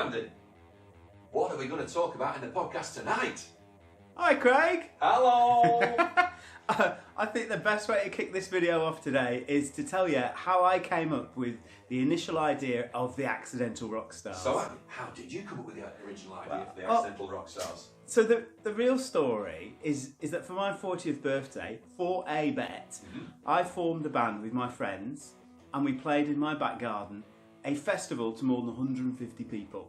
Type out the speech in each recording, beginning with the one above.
Andy, what are we going to talk about in the podcast tonight? Hi Craig! Hello! I think the best way to kick this video off today is to tell you how I came up with the initial idea of the Accidental Rockstars. So Andy, how did you come up with the original idea for the Accidental Rockstars? So the real story is that for my 40th birthday, for a bet, I formed a band with my friends and we played in my back garden a festival to more than 150 people.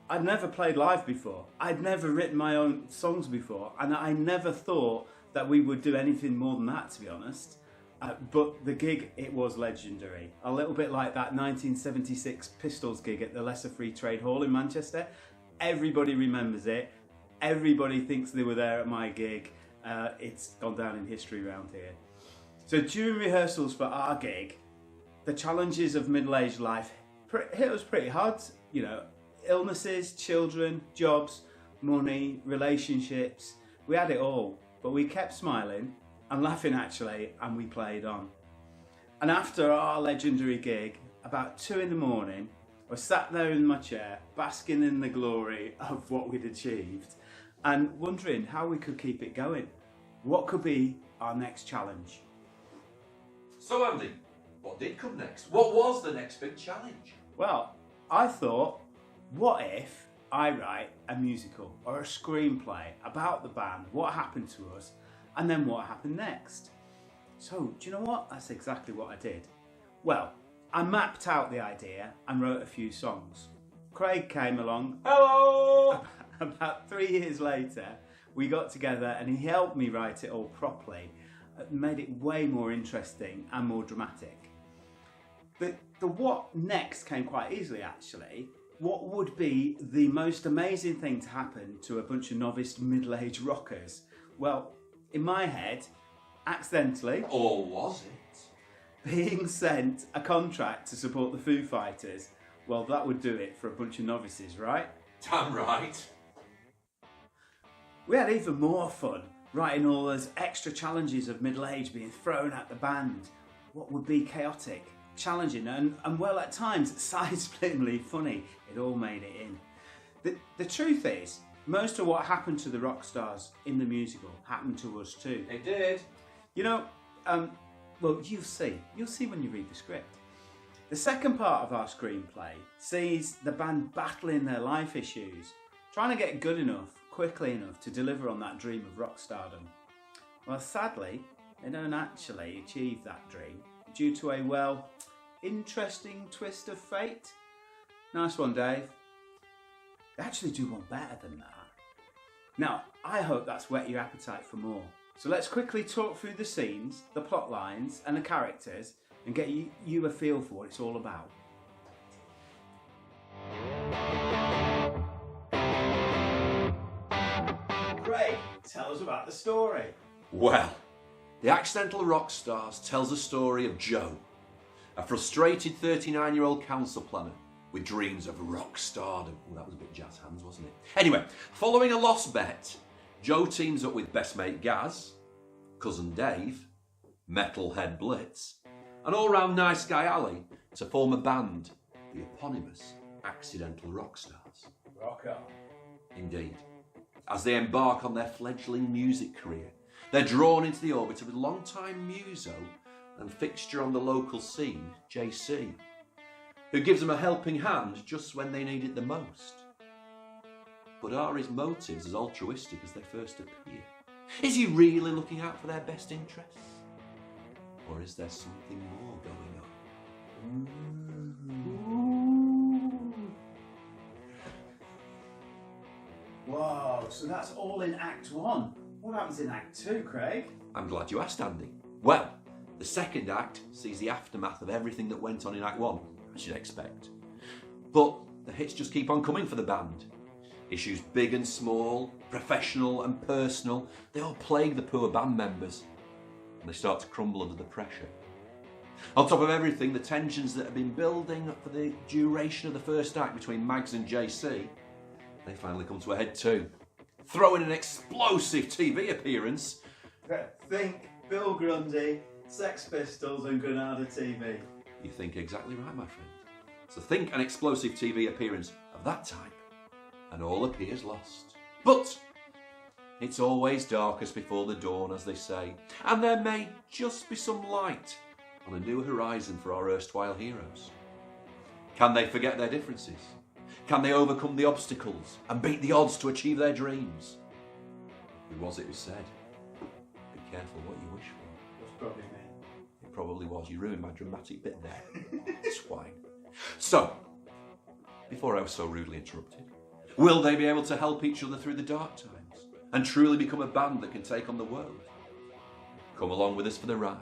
I'd never played live before. I'd never written my own songs before, and I never thought that we would do anything more than that, to be honest. But the gig, it was legendary. A little bit like that 1976 Pistols gig at the Lesser Free Trade Hall in Manchester. Everybody remembers it. Everybody thinks they were there at my gig. It's gone down in history around here. So during rehearsals for our gig, the challenges of middle-aged life hit us pretty hard, you know. Illnesses, children, jobs, money, relationships. We had it all, but we kept smiling and laughing actually, and we played on. And after our legendary gig, about 2 in the morning, I was sat there in my chair, basking in the glory of what we'd achieved and wondering how we could keep it going. What could be our next challenge? So Andy, what did come next? What was the next big challenge? Well, I thought, what if I write a musical or a screenplay about the band, what happened to us, and then what happened next? So, do you know what? That's exactly what I did. Well, I mapped out the idea and wrote a few songs. Craig came along. Hello! About 3 years later, we got together and he helped me write it all properly. It made it way more interesting and more dramatic. The what next came quite easily, actually. What would be the most amazing thing to happen to a bunch of novice middle-aged rockers? Well, in my head, accidentally, Or was it? being sent a contract to support the Foo Fighters, well, that would do it for a bunch of novices, right? Damn right. We had even more fun writing all those extra challenges of middle age being thrown at the band. What would be chaotic, challenging, and well, at times, side-splittingly funny. It all made it in. The truth is, most of what happened to the Rockstars in the musical happened to us too. It did. You know, well, you'll see. You'll see when you read the script. The second part of our screenplay sees the band battling their life issues, trying to get good enough, quickly enough to deliver on that dream of rock stardom. Well, sadly, they don't actually achieve that dream due to a, well, interesting twist of fate. Nice one, Dave. They actually do one better than that. Now, I hope that's whet your appetite for more. So let's quickly talk through the scenes, the plot lines and the characters and get you a feel for what it's all about. Craig, tell us about the story. Well, the Accidental Rockstars tells the story of Joe, a frustrated 39-year-old council planner with dreams of rock stardom. Oh, that was a bit jazz hands, wasn't it? Anyway, following a lost bet, Joe teams up with best mate Gaz, cousin Dave, metalhead Blitz, and all-round nice guy Ali to form a band, the eponymous Accidental Rockstars. Rock on. Indeed. As they embark on their fledgling music career, they're drawn into the orbit of a long-time muso and fixture on the local scene, JC, who gives them a helping hand just when they need it the most. But are his motives as altruistic as they first appear? Is he really looking out for their best interests? Or is there something more going on? Whoa, so that's all in Act 1. What happens in Act 2, Craig? I'm glad you asked, Andy. Well, the second act sees the aftermath of everything that went on in Act 1, as you'd expect. But the hits just keep on coming for the band. Issues big and small, professional and personal, they all plague the poor band members, and they start to crumble under the pressure. On top of everything, the tensions that have been building for the duration of the first act between Mags and JC, they finally come to a head too. Throw in an explosive TV appearance. Think Bill Grundy, Sex Pistols and Granada TV. You think exactly right, my friend. So think an explosive TV appearance of that type, and all appears lost. But it's always darkest before the dawn, as they say, and there may just be some light on a new horizon for our erstwhile heroes. Can they forget their differences? Can they overcome the obstacles and beat the odds to achieve their dreams? Who was it who said, "Be careful what you wish for"? That's probably me. It probably was. You ruined my dramatic bit there. Swine. So, before I was so rudely interrupted, will they be able to help each other through the dark times and truly become a band that can take on the world? Come along with us for the ride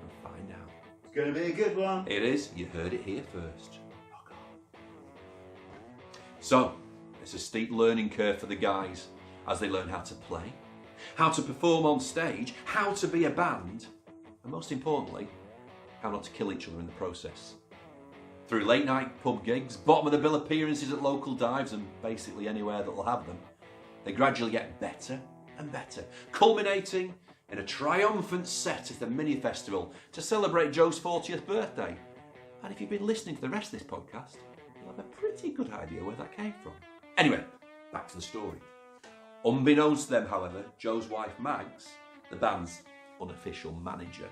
and find out. It's going to be a good one. It is. You heard it here first. Rock on. So, it's a steep learning curve for the guys as they learn how to play, how to perform on stage, how to be a band, and most importantly, how not to kill each other in the process. Through late night pub gigs, bottom of the bill appearances at local dives, and basically anywhere that'll have them, they gradually get better and better, culminating in a triumphant set at the mini festival to celebrate Joe's 40th birthday. And if you've been listening to the rest of this podcast, you'll have a pretty good idea where that came from. Anyway, back to the story. Unbeknownst to them, however, Joe's wife Mags, the band's unofficial manager,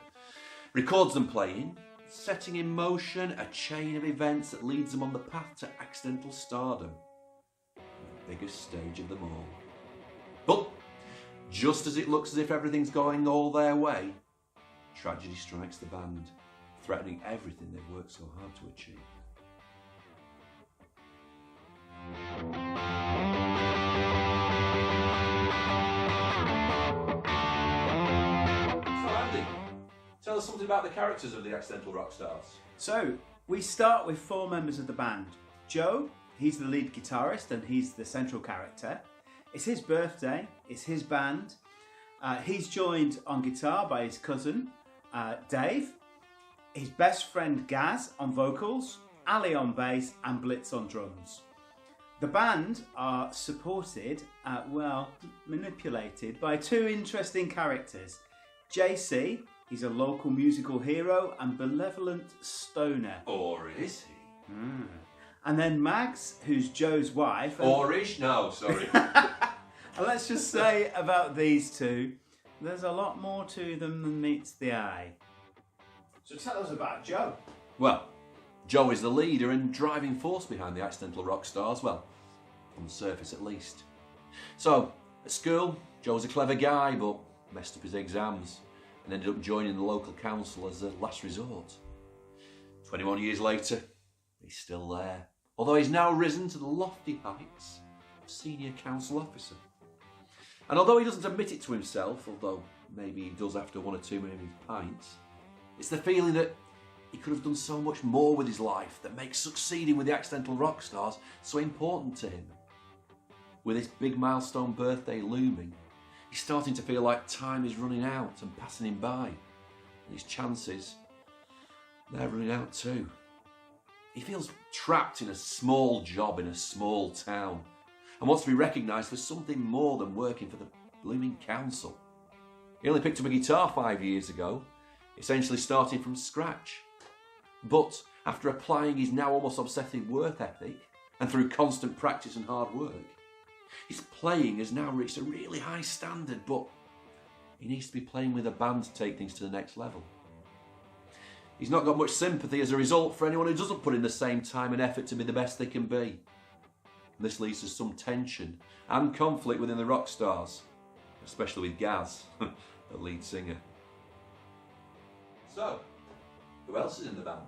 records them playing, setting in motion a chain of events that leads them on the path to accidental stardom, the biggest stage of them all. But just as it looks as if everything's going all their way, tragedy strikes the band, threatening everything they've worked so hard to achieve. So Andy, tell us something about the characters of the Accidental Rockstars. So, we start with 4 members of the band. Joe, he's the lead guitarist and he's the central character. It's his birthday, it's his band. He's joined on guitar by his cousin, Dave, his best friend Gaz on vocals, Ali on bass and Blitz on drums. The band are supported, manipulated by 2 interesting characters. JC, he's a local musical hero and benevolent stoner. Or is he? And then Mags, who's Joe's wife. Or is? No, sorry. And let's just say about these 2, there's a lot more to them than meets the eye. So tell us about Joe. Well, Joe is the leader and driving force behind the Accidental Rockstars, well, on the surface at least. So, at school, Joe's a clever guy, but messed up his exams and ended up joining the local council as a last resort. 21 years later, he's still there, although he's now risen to the lofty heights of senior council officer. And although he doesn't admit it to himself, although maybe he does after 1 or 2 maybe pints, it's the feeling that he could have done so much more with his life that makes succeeding with the Accidental Rockstars so important to him. With his big milestone birthday looming, he's starting to feel like time is running out and passing him by. And his chances, they're running out too. He feels trapped in a small job in a small town and wants to be recognised for something more than working for the blooming council. He only picked up a guitar 5 years ago, essentially starting from scratch. But after applying his now almost obsessive work ethic and through constant practice and hard work, his playing has now reached a really high standard, but he needs to be playing with a band to take things to the next level. He's not got much sympathy as a result for anyone who doesn't put in the same time and effort to be the best they can be. And this leads to some tension and conflict within the Rockstars, especially with Gaz, the lead singer. So, who else is in the band?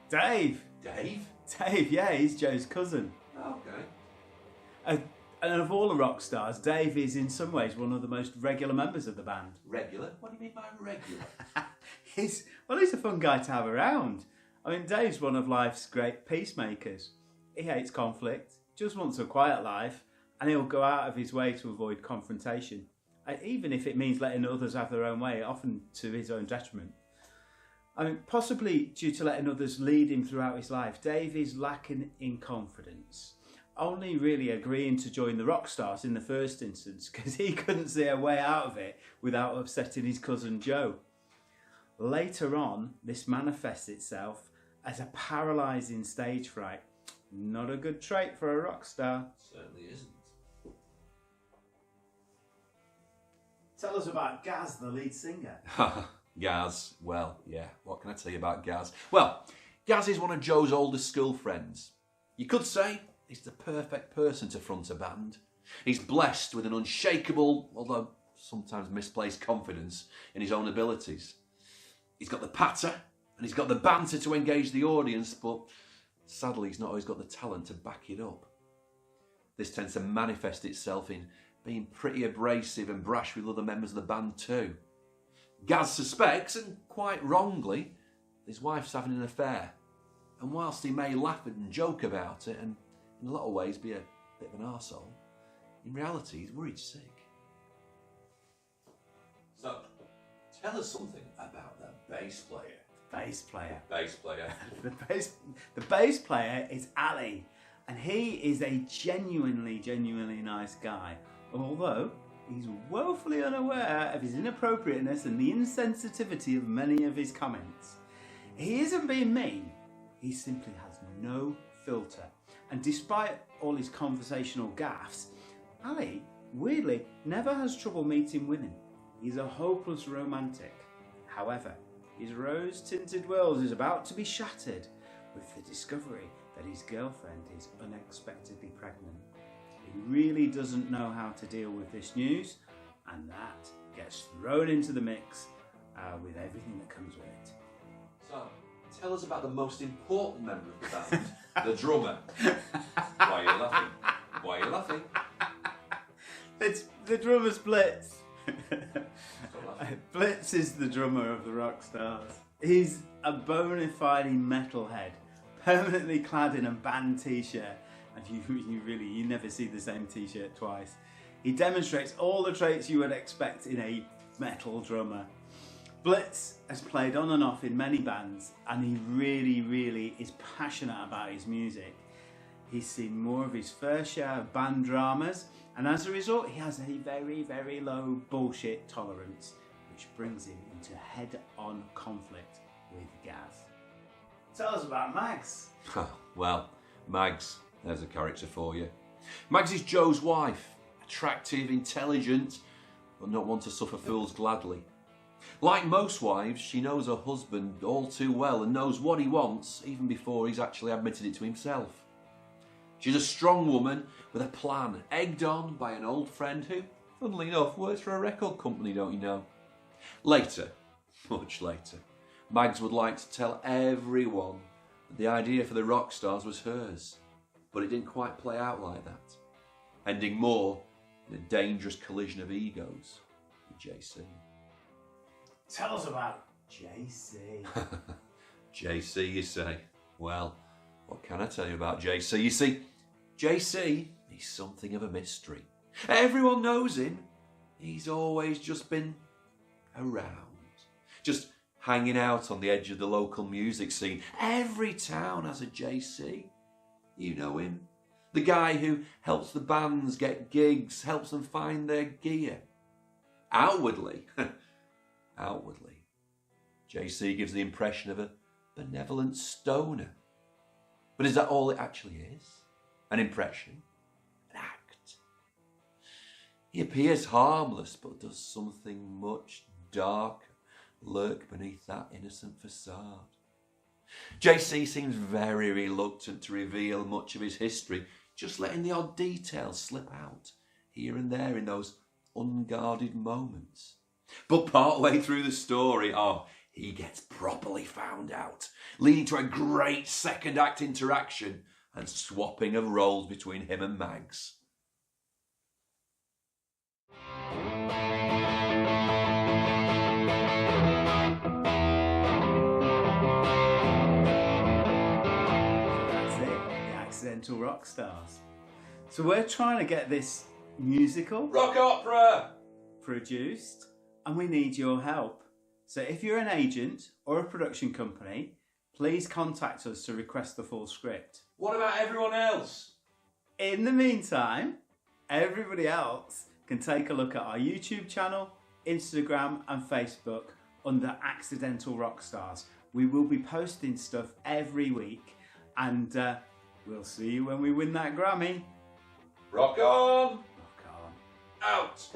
Dave. Dave? Dave, yeah, he's Joe's cousin. Okay. And of all the rock stars, Dave is in some ways one of the most regular members of the band. Regular? What do you mean by regular? He's a fun guy to have around. I mean, Dave's one of life's great peacemakers. He hates conflict, just wants a quiet life, and he'll go out of his way to avoid confrontation, even if it means letting others have their own way, often to his own detriment. I mean, possibly due to letting others lead him throughout his life, Dave is lacking in confidence, only really agreeing to join the Rockstars in the first instance because he couldn't see a way out of it without upsetting his cousin Joe. Later on, this manifests itself as a paralysing stage fright. Not a good trait for a rock star. Certainly isn't. Tell us about Gaz, the lead singer. Gaz, well, yeah, what can I tell you about Gaz? Well, Gaz is one of Joe's oldest school friends. You could say he's the perfect person to front a band. He's blessed with an unshakable, although sometimes misplaced confidence in his own abilities. He's got the patter and he's got the banter to engage the audience, but sadly he's not always got the talent to back it up. This tends to manifest itself in being pretty abrasive and brash with other members of the band too. Gaz suspects, and quite wrongly, his wife's having an affair. And whilst he may laugh and joke about it and in a lot of ways be a bit of an arsehole, in reality he's worried sick. So, tell us something about the bass player. Bass player. Bass player. The bass player is Ali, and he is a genuinely nice guy, although he's woefully unaware of his inappropriateness and the insensitivity of many of his comments. He isn't being mean, he simply has no filter. And despite all his conversational gaffes, Ali, weirdly, never has trouble meeting women. He's a hopeless romantic. However, his rose-tinted world is about to be shattered with the discovery that his girlfriend is unexpectedly pregnant. He really doesn't know how to deal with this news, and that gets thrown into the mix with everything that comes with it. So, tell us about the most important member of the band, the drummer. Why are you laughing? Why are you laughing? It's the drummer's Blitz. Blitz is the drummer of the Rockstars. He's a bona fide metalhead, permanently clad in a band t-shirt, and you never see the same t-shirt twice. He demonstrates all the traits you would expect in a metal drummer. Blitz has played on and off in many bands, and he really is passionate about his music. He's seen more of his fair share of band dramas, and as a result he has a very low bullshit tolerance, which brings him into head-on conflict with Gaz. Tell us about Mags. Well, Mags, there's a character for you. Mags is Joe's wife, attractive, intelligent, but not one to suffer fools gladly. Like most wives, she knows her husband all too well and knows what he wants even before he's actually admitted it to himself. She's a strong woman with a plan, egged on by an old friend who, funnily enough, works for a record company, don't you know? Later, much later, Mags would like to tell everyone that the idea for the Rockstars was hers, but it didn't quite play out like that, ending more in a dangerous collision of egos with JC. Tell us about JC. JC, you say? Well, what can I tell you about JC? You see, JC is something of a mystery. Everyone knows him. He's always just been around, just hanging out on the edge of the local music scene. Every town has a JC. You know him. The guy who helps the bands get gigs, helps them find their gear. Outwardly, JC gives the impression of a benevolent stoner. But is that all it actually is? An impression? An act? He appears harmless, but does something much darker lurk beneath that innocent facade. JC seems very reluctant to reveal much of his history, just letting the odd details slip out here and there in those unguarded moments. But partway through the story, he gets properly found out, leading to a great second act interaction and swapping of roles between him and Mags. That's it, the Accidental Rockstars. So we're trying to get this musical Rock opera! produced, and we need your help. So if you're an agent or a production company, please contact us to request the full script. What about everyone else? In the meantime, everybody else can take a look at our YouTube channel, Instagram and Facebook under Accidental Rockstars, We will be posting stuff every week, and we'll see you when we win that Grammy. Rock on! Rock on. Out!